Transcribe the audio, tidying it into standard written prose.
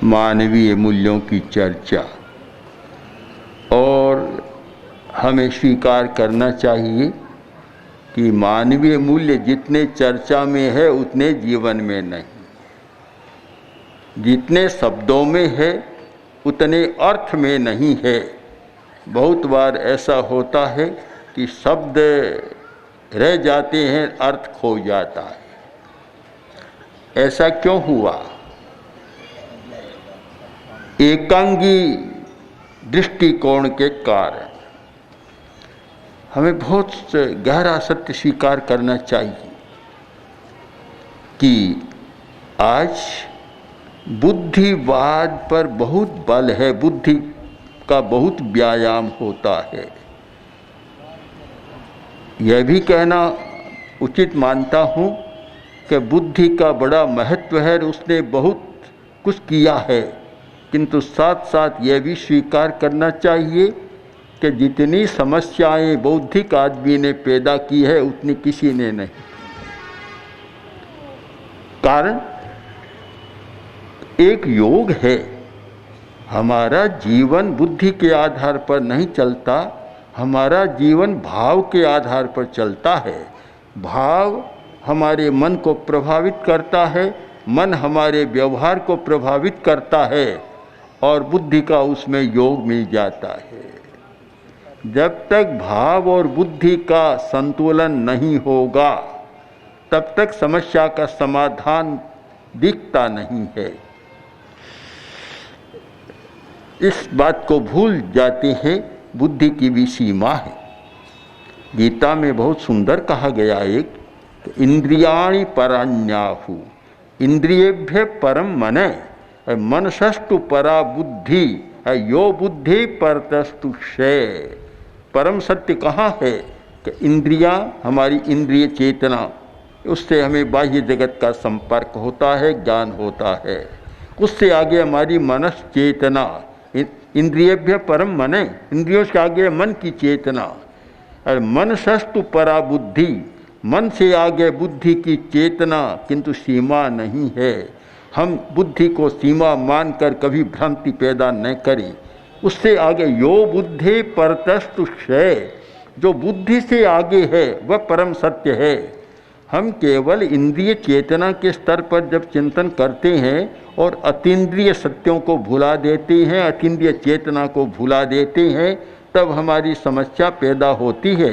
मानवीय मूल्यों की चर्चा, और हमें स्वीकार करना चाहिए कि मानवीय मूल्य जितने चर्चा में है उतने जीवन में नहीं, जितने शब्दों में है उतने अर्थ में नहीं है। बहुत बार ऐसा होता है कि शब्द रह जाते हैं, अर्थ खो जाता है। ऐसा क्यों हुआ? एकांगी दृष्टिकोण के कारण। हमें बहुत गहरा सत्य स्वीकार करना चाहिए कि आज बुद्धिवाद पर बहुत बल है, बुद्धि का बहुत व्यायाम होता है। यह भी कहना उचित मानता हूँ कि बुद्धि का बड़ा महत्व है, उसने बहुत कुछ किया है, किंतु साथ साथ यह भी स्वीकार करना चाहिए कि जितनी समस्याएं बौद्धिक आदमी ने पैदा की है उतनी किसी ने नहीं। कारण एक योग है, हमारा जीवन बुद्धि के आधार पर नहीं चलता, हमारा जीवन भाव के आधार पर चलता है। भाव हमारे मन को प्रभावित करता है, मन हमारे व्यवहार को प्रभावित करता है और बुद्धि का उसमें योग मिल जाता है। जब तक भाव और बुद्धि का संतुलन नहीं होगा तब तक समस्या का समाधान दिखता नहीं है। इस बात को भूल जाते हैं, बुद्धि की भी सीमा है। गीता में बहुत सुंदर कहा गया एक, इंद्रियाणि पराण्याहु इंद्रियेभ्य परम मने मनसस्तु परा बुद्धि यो बुद्धि परतस्तु क्षय। परम सत्य कहाँ है कि इंद्रियां, हमारी इंद्रिय चेतना, उससे हमें बाह्य जगत का संपर्क होता है, ज्ञान होता है। उससे आगे हमारी मनस चेतना, इंद्रियेभ्य परम मने, इंद्रियों से आगे मन की चेतना, और मनसस्तु परा बुद्धि, मन से आगे बुद्धि की चेतना, किंतु सीमा नहीं है। हम बुद्धि को सीमा मानकर कभी भ्रांति पैदा न करें। उससे आगे यो बुद्धि परतस्तु क्षय, जो बुद्धि से आगे है वह परम सत्य है। हम केवल इंद्रिय चेतना के स्तर पर जब चिंतन करते हैं और अतीन्द्रिय सत्यों को भुला देते हैं, अतीन्द्रिय चेतना को भुला देते हैं, तब हमारी समस्या पैदा होती है।